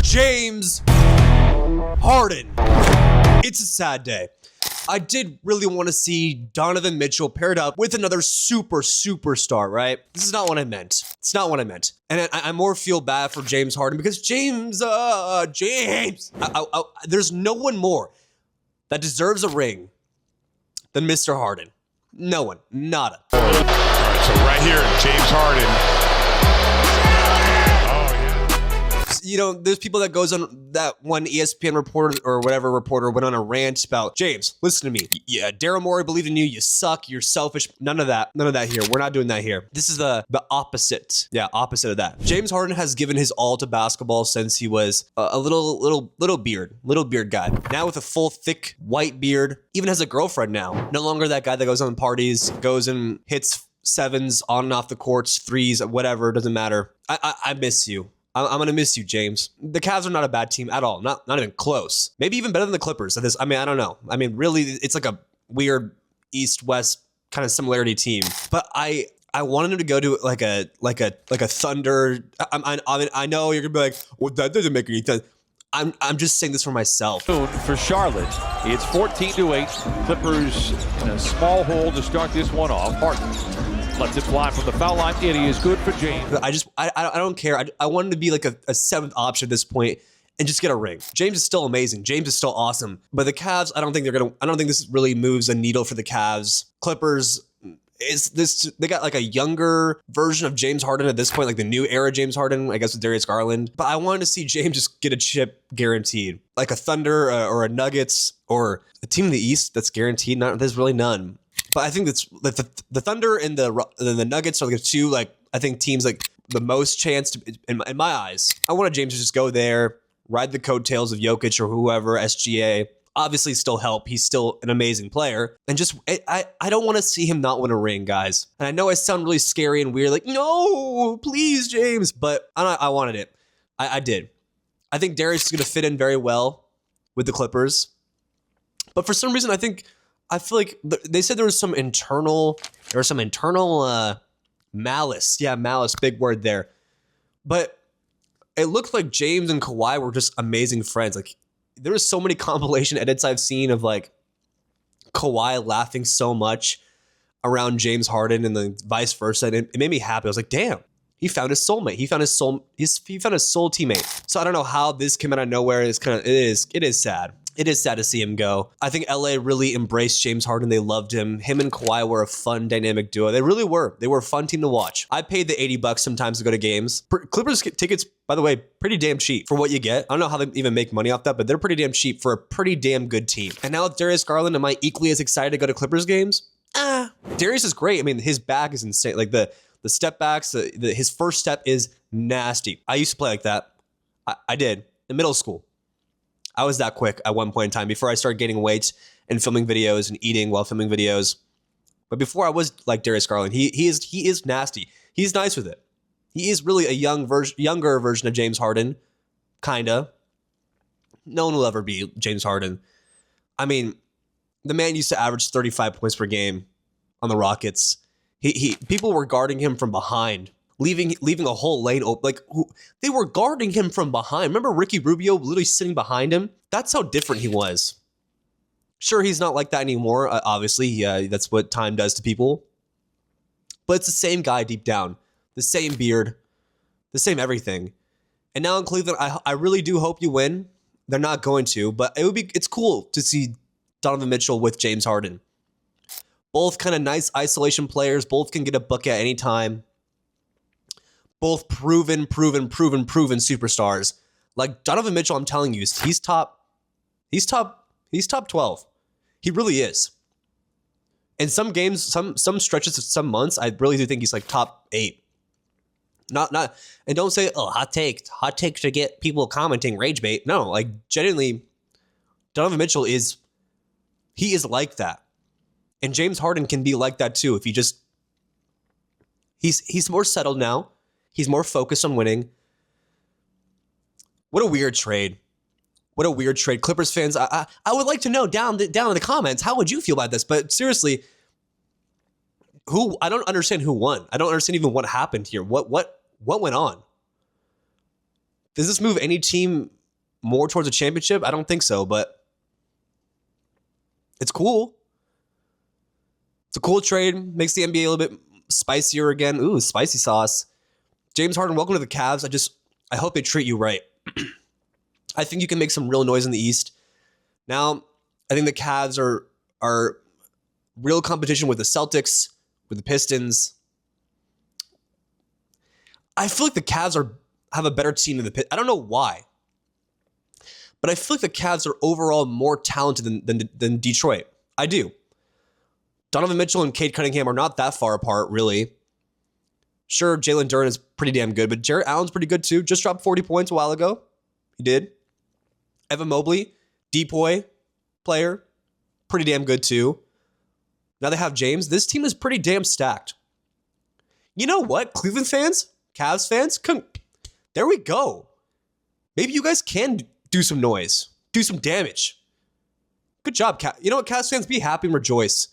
James Harden. It's a sad day. I did really want to see Donovan Mitchell paired up with another superstar, right? This is not what I meant. It's not what I meant. And I more feel bad for James Harden because James, there's no one more that deserves a ring than Mr. Harden. No one. Nada. All right, so right here, James Harden. You know, there's people that goes on that one ESPN reporter or whatever reporter went on a rant about, James, listen to me. Yeah, Daryl Morey believed in you. You suck. You're selfish. None of that. None of that here. We're not doing that here. This is the opposite. Yeah, opposite of that. James Harden has given his all to basketball since he was a little beard guy. Now with a full, thick, white beard, even has a girlfriend now. No longer that guy that goes on parties, goes and hits sevens on and off the courts, threes, whatever. Doesn't matter. I miss you. I'm going to miss you, James. The Cavs are not a bad team at all. Not even close. Maybe even better than the Clippers. I don't know. I mean, really, it's like a weird East-West kind of similarity team. But I wanted him to go to like a Thunder. I know you're going to be like, well, that doesn't make any sense. I'm just saying this for myself. For Charlotte, it's 14-8. Clippers in a small hole to start this one off. Harden lets it fly from the foul line. It is good for James. I don't care. I want him to be like a seventh option at this point and just get a ring. James is still amazing. James is still awesome. But the Cavs, I don't think this really moves a needle for the Cavs. Clippers, they got like a younger version of James Harden at this point, like the new era James Harden, I guess with Darius Garland. But I wanted to see James just get a chip guaranteed. Like a Thunder or a Nuggets or a team in the East that's guaranteed. There's really none. But I think that's the Thunder and the Nuggets are like the two, like, I think teams like the most chance to, in my eyes. I wanted James to just go there, ride the coattails of Jokic or whoever, SGA. Obviously still help. He's still an amazing player. And just, I don't want to see him not win a ring, guys. And I know I sound really scary and weird, like, no, please, James. But I wanted it. I did. I think Darius is going to fit in very well with the Clippers. But for some reason, I feel like they said there was some internal malice. Yeah, malice, big word there. But it looked like James and Kawhi were just amazing friends. Like, there was so many compilation edits I've seen of like Kawhi laughing so much around James Harden and the vice versa. And it made me happy. I was like, damn, he found his soulmate. He found his soul teammate. So I don't know how this came out of nowhere. It is sad. It is sad to see him go. I think LA really embraced James Harden. They loved him. Him and Kawhi were a fun dynamic duo. They really were. They were a fun team to watch. I paid the $80 sometimes to go to games. Clippers tickets, by the way, pretty damn cheap for what you get. I don't know how they even make money off that, but they're pretty damn cheap for a pretty damn good team. And now with Darius Garland, am I equally as excited to go to Clippers games? Darius is great. I mean, his back is insane. Like the step backs, his first step is nasty. I used to play like that. I did in middle school. I was that quick at one point in time before I started gaining weight and filming videos and eating while filming videos. But before I was like Darius Garland, he is nasty. He's nice with it. He is really a younger version of James Harden, kinda. No one will ever be James Harden. I mean, the man used to average 35 points per game on the Rockets. People were guarding him from behind, leaving a whole lane open. Like, they were guarding him from behind. Remember Ricky Rubio literally sitting behind him? That's how different he was. Sure, he's not like that anymore. Obviously, that's what time does to people. But it's the same guy deep down, the same beard, the same everything. And now in Cleveland, I really do hope you win. They're not going to, but it's cool to see Donovan Mitchell with James Harden. Both kind of nice isolation players. Both can get a bucket at any time. Both proven superstars. Like Donovan Mitchell, I'm telling you, he's top 12. He really is. In some games, some stretches of some months, I really do think he's like top 8. Not, and don't say, oh, hot take to get people commenting rage bait. No, like genuinely, Donovan Mitchell is like that. And James Harden can be like that too. If he's more settled now. He's more focused on winning. What a weird trade. Clippers fans, I would like to know down in the comments, how would you feel about this? But seriously, I don't understand who won. I don't understand even what happened here. What went on? Does this move any team more towards a championship? I don't think so, but it's cool. It's a cool trade. Makes the NBA a little bit spicier again. Ooh, spicy sauce. James Harden, welcome to the Cavs. I hope they treat you right. I think you can make some real noise in the East. Now, I think the Cavs are real competition with the Celtics, with the Pistons. I feel like the Cavs have a better team than the Pistons. I don't know why. But I feel like the Cavs are overall more talented than Detroit. I do. Donovan Mitchell and Cade Cunningham are not that far apart, really. Sure, Jalen Duren is pretty damn good, but Jarrett Allen's pretty good too. Just dropped 40 points a while ago. He did. Evan Mobley, Depoy player, pretty damn good too. Now they have James. This team is pretty damn stacked. You know what? Cleveland fans, Cavs fans, there we go. Maybe you guys can do some noise, do some damage. Good job, Cavs. You know what, Cavs fans, be happy and rejoice.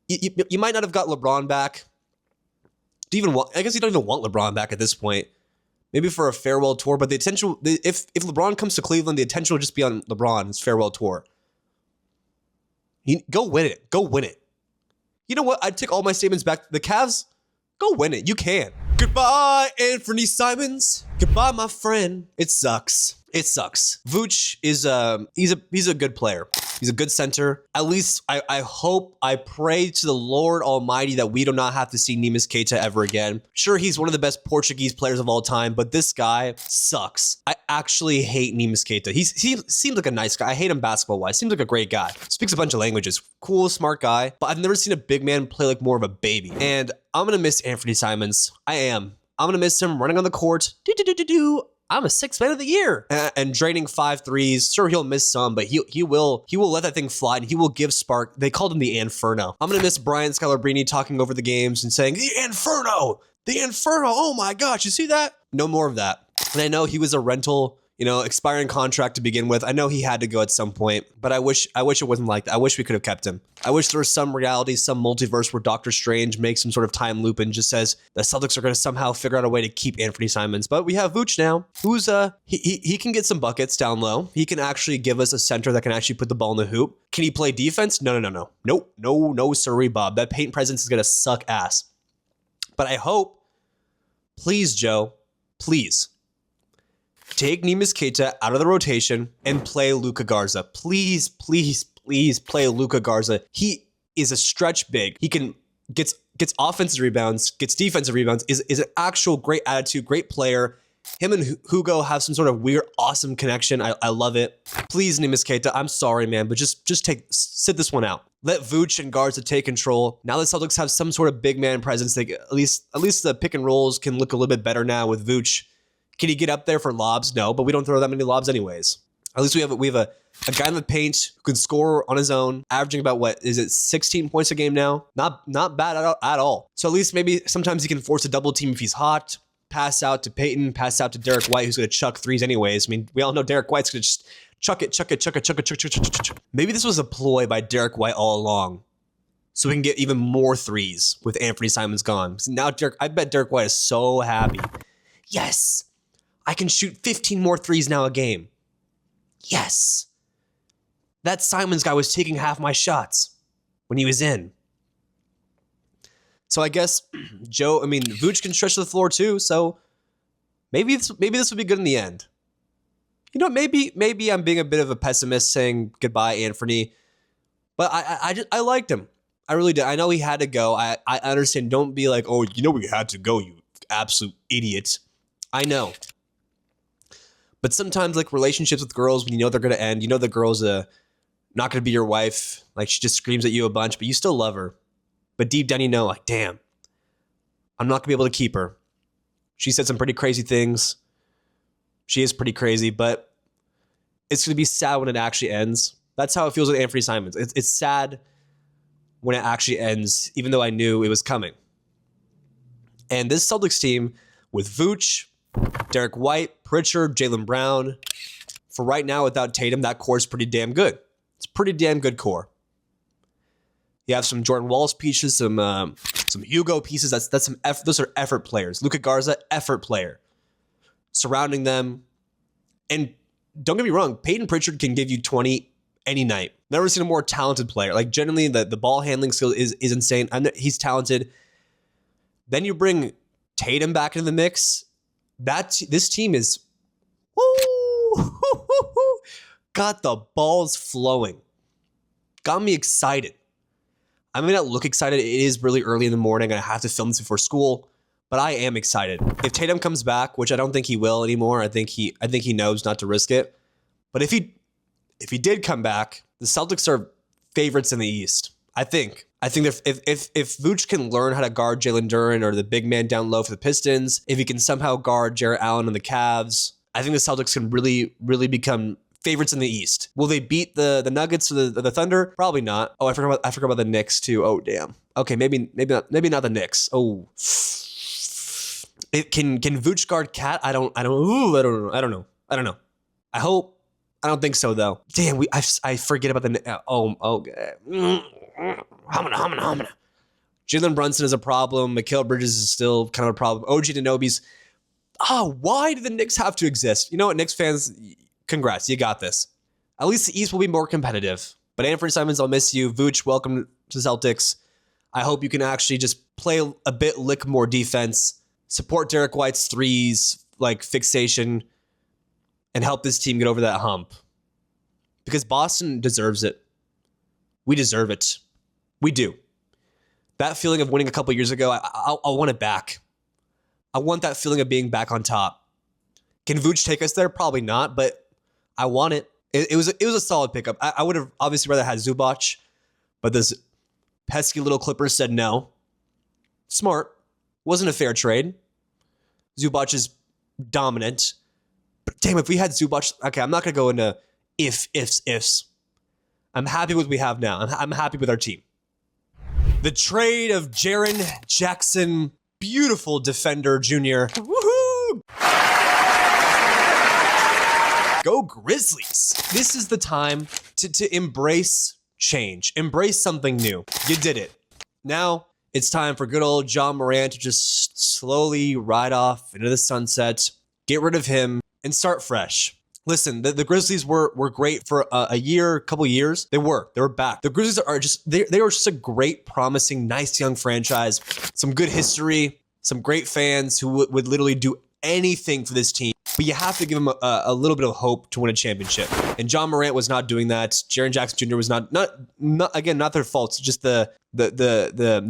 You might not have got LeBron back. I guess you don't even want LeBron back at this point. Maybe for a farewell tour, but the attention, if LeBron comes to Cleveland, the attention will just be on LeBron's farewell tour. Go win it. Go win it. You know what? I'd take all my statements back. The Cavs, go win it. You can. Goodbye, Anthony Simons. Goodbye, my friend. It sucks. It sucks. Vooch is he's a good player. He's a good center. At least I hope, I pray to the Lord Almighty that we do not have to see Neemias Queta ever again. Sure, he's one of the best Portuguese players of all time, but this guy sucks. I actually hate Neemias Queta. He seems like a nice guy. I hate him basketball-wise. Seems like a great guy. Speaks a bunch of languages. Cool, smart guy. But I've never seen a big man play like more of a baby. And I'm going to miss Anthony Simons. I am. I'm going to miss him running on the court. I'm a sixth man of the year and draining 5 threes. Sure, he'll miss some, but he will let that thing fly and he will give spark. They called him the Inferno. I'm going to miss Brian Scalabrine talking over the games and saying, the Inferno, oh my gosh, you see that? No more of that. And I know he was a rental, expiring contract to begin with. I know he had to go at some point, but I wish it wasn't like that. I wish we could have kept him. I wish there was some reality, some multiverse where Doctor Strange makes some sort of time loop and just says the Celtics are going to somehow figure out a way to keep Anthony Simons. But we have Vooch now, who's he can get some buckets down low. He can actually give us a center that can actually put the ball in the hoop. Can he play defense? No. Nope. No, sorry, Bob. That paint presence is going to suck ass. But I hope, please, Joe, please, take Neemias Queta out of the rotation and play Luka Garza. Please play Luka Garza. He is a stretch big. He gets offensive rebounds, gets defensive rebounds, is an actual great attitude, great player. Him and Hugo have some sort of weird, awesome connection. I love it. Please, Neemias Queta, I'm sorry, man, but just sit this one out. Let Vooch and Garza take control. Now the Celtics have some sort of big man presence. At least the pick and rolls can look a little bit better now with Vooch. Can he get up there for lobs? No, but we don't throw that many lobs anyways. At least we have a guy in the paint who can score on his own, averaging about 16 points a game now? Not bad at all. So at least maybe sometimes he can force a double team if he's hot, pass out to Peyton, pass out to Derek White, who's going to chuck threes anyways. I mean, we all know Derek White's going to just chuck it. Maybe this was a ploy by Derek White all along, so we can get even more threes with Anthony Simons gone. So now I bet Derek White is so happy. Yes. I can shoot 15 more threes now a game. Yes. That Simons guy was taking half my shots when he was in. So I guess Vooch can stretch the floor too, so maybe this would be good in the end. Maybe I'm being a bit of a pessimist saying goodbye, Anthony. But I liked him. I really did. I know he had to go. I understand. Don't be like, oh, we had to go, you absolute idiot. I know. But sometimes, like, relationships with girls, when they're going to end, the girl's not going to be your wife. Like, she just screams at you a bunch, but you still love her. But deep down, like, damn, I'm not going to be able to keep her. She said some pretty crazy things. She is pretty crazy, but it's going to be sad when it actually ends. That's how it feels with Anthony Simons. It's sad when it actually ends, even though I knew it was coming. And this Celtics team with Vooch, Derek White, Pritchard, Jaylen Brown. For right now, without Tatum, that core is pretty damn good. It's a pretty damn good core. You have some Jordan Wallace pieces, some Hugo pieces. That's some effort. Those are effort players. Luka Garza, effort player. surrounding them. And don't get me wrong, Peyton Pritchard can give you 20 any night. Never seen a more talented player. Like, generally, the ball handling skill is insane. He's talented. Then you bring Tatum back into the mix. This team is got the balls flowing. Got me excited. I may not look excited. It is really early in the morning, and I have to film this before school. But I am excited. If Tatum comes back, which I don't think he will anymore, I think he knows not to risk it. But if he did come back, the Celtics are favorites in the East. I think if Vooch can learn how to guard Jalen Duren or the big man down low for the Pistons, if he can somehow guard Jarrett Allen and the Cavs, I think the Celtics can really, really become favorites in the East. Will they beat the Nuggets or the Thunder? Probably not. Oh, I forgot about the Knicks too. Oh, damn. Okay, maybe not the Knicks. Oh. Can Vooch guard Cat? I don't know. I hope. I don't think so though. Damn, I forget about the Hamana. Jalen Brunson is a problem. Mikal Bridges is still kind of a problem. OG Anunoby's. Why do the Knicks have to exist? You know what, Knicks fans, congrats, you got this. At least the East will be more competitive. But Anfernee Simons, I'll miss you. Vooch, welcome to the Celtics. I hope you can actually just play a bit, lick more defense. Support Derek White's threes, like fixation, and help this team get over that hump. Because Boston deserves it. We deserve it. We do. That feeling of winning a couple years ago, I want it back. I want that feeling of being back on top. Can Vooch take us there? Probably not, but I want it. It was a solid pickup. I would have obviously rather had Zubac, but this pesky little Clippers said no. Smart. Wasn't a fair trade. Zubac is dominant. But damn, if we had Zubac... Okay, I'm not going to go into ifs. I'm happy with what we have now. I'm happy with our team. The trade of Jaren Jackson, beautiful defender junior. Woohoo! Go Grizzlies. This is the time to embrace change. Embrace something new. You did it. Now... it's time for good old John Morant to just slowly ride off into the sunset, get rid of him, and start fresh. Listen, the Grizzlies were great for a couple years. They were back. The Grizzlies are they were just a great, promising, nice young franchise. Some good history, some great fans who would literally do anything for this team. But you have to give them a little bit of hope to win a championship. And John Morant was not doing that. Jaren Jackson Jr. was not their fault. It's just the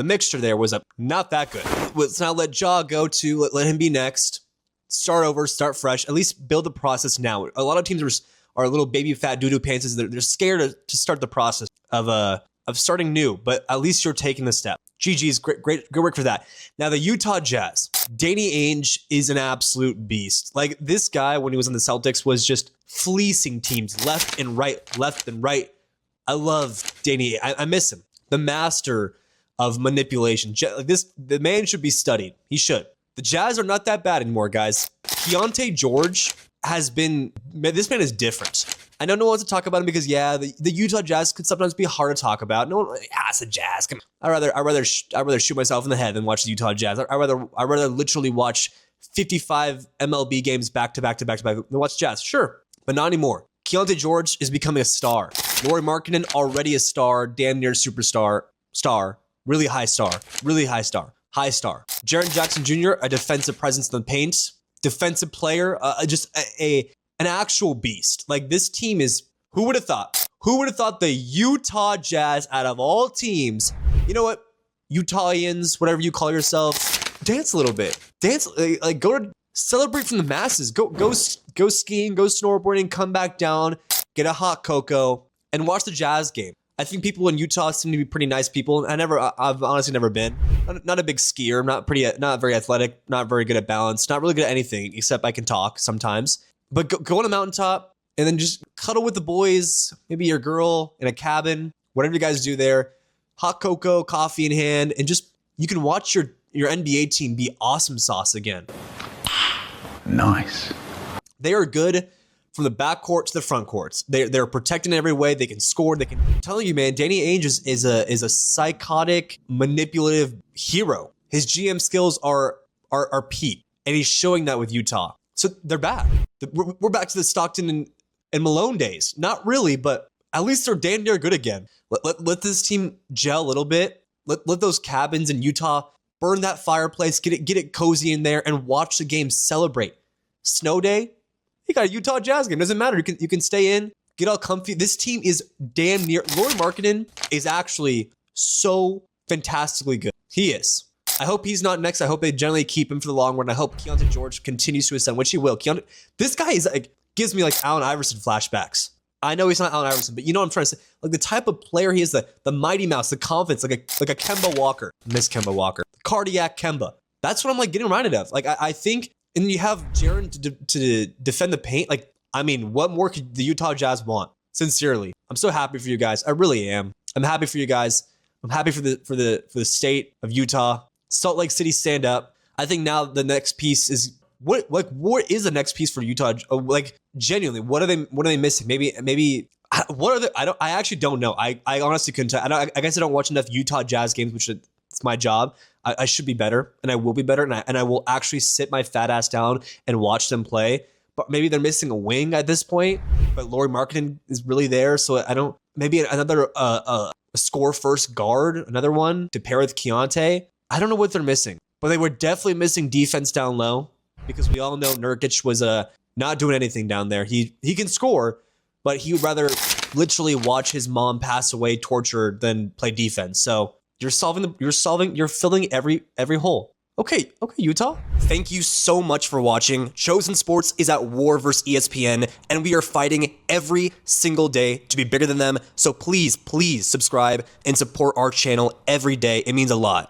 mixture there was not that good. Let's not let Ja go to let him be next. Start over, start fresh. At least build the process now. A lot of teams are little baby fat doo-doo pantses. They're scared to start the process of starting new, but at least you're taking the step. GG's, great, good work for that. Now the Utah Jazz. Danny Ainge is an absolute beast. Like, this guy, when he was in the Celtics, was just fleecing teams left and right. I love Danny. I miss him. The master of manipulation. The man should be studied. He should. The Jazz are not that bad anymore, guys. Keontae George this man is different. I know no one wants to talk about him because, the Utah Jazz could sometimes be hard to talk about. It's the Jazz. Come on. I'd rather shoot myself in the head than watch the Utah Jazz. I'd rather literally watch 55 MLB games back to back than watch Jazz. Sure, but not anymore. Keontae George is becoming a star. Lauri Markkanen, already a star, damn near superstar. Really high star. Jaren Jackson Jr., a defensive presence in the paint. Defensive player, just an actual beast. Like, this team is, who would have thought? Who would have thought the Utah Jazz, out of all teams, you know what? Utahians, whatever you call yourself, dance a little bit. Dance, like go to celebrate from the masses. Go skiing, go snowboarding, come back down, get a hot cocoa, and watch the Jazz game. I think people in Utah seem to be pretty nice people. I've honestly never been. Not a big skier. Not very athletic. Not very good at balance. Not really good at anything except I can talk sometimes. But go on a mountaintop and then just cuddle with the boys. Maybe your girl in a cabin. Whatever you guys do there. Hot cocoa, coffee in hand, and just you can watch your NBA team be awesome sauce again. Nice. They are good. From the backcourt to the front courts, they're protecting in every way. They can score. I'm telling you, man, Danny Ainge is a psychotic, manipulative hero. His GM skills are peak, and he's showing that with Utah. So they're back. We're back to the Stockton and Malone days. Not really, but at least they're damn near good again. Let this team gel a little bit. Let those cabins in Utah burn that fireplace, get it cozy in there, and watch the game celebrate. Snow day, you got a Utah Jazz game. Doesn't matter. You can stay in, get all comfy. This team is damn near. Lauri Markkanen is actually so fantastically good. He is. I hope he's not next. I hope they generally keep him for the long run. I hope Keontae George continues to ascend, which he will. This guy is gives me like Allen Iverson flashbacks. I know he's not Allen Iverson, but you know what I'm trying to say. Like the type of player he is, the mighty mouse, the confidence, like a Kemba Walker. Miss Kemba Walker. Cardiac Kemba. That's what I'm like getting reminded of. Like I think, and then you have Jaren to defend the paint. Like, I mean, what more could the Utah Jazz want? Sincerely. I'm so happy for you guys. I really am. I'm happy for you guys. I'm happy for the state of Utah. Salt Lake City, stand up. I think now the next piece is what is the next piece for Utah? Like genuinely, what are they missing? Maybe what are the? I actually don't know. I honestly couldn't tell. I guess I don't watch enough Utah Jazz games, which it's my job. I should be better, and I will be better, and I will actually sit my fat ass down and watch them play. But maybe they're missing a wing at this point. But Lauri Markkanen is really there, so I don't. Maybe another score first guard, another one to pair with Keontae. I don't know what they're missing, but they were definitely missing defense down low because we all know Nurkic was not doing anything down there. He can score, but he would rather literally watch his mom pass away tortured than play defense. So you're filling every hole. Okay, Utah. Thank you so much for watching. Chosen Sports is at war versus ESPN, and we are fighting every single day to be bigger than them. So please subscribe and support our channel every day. It means a lot.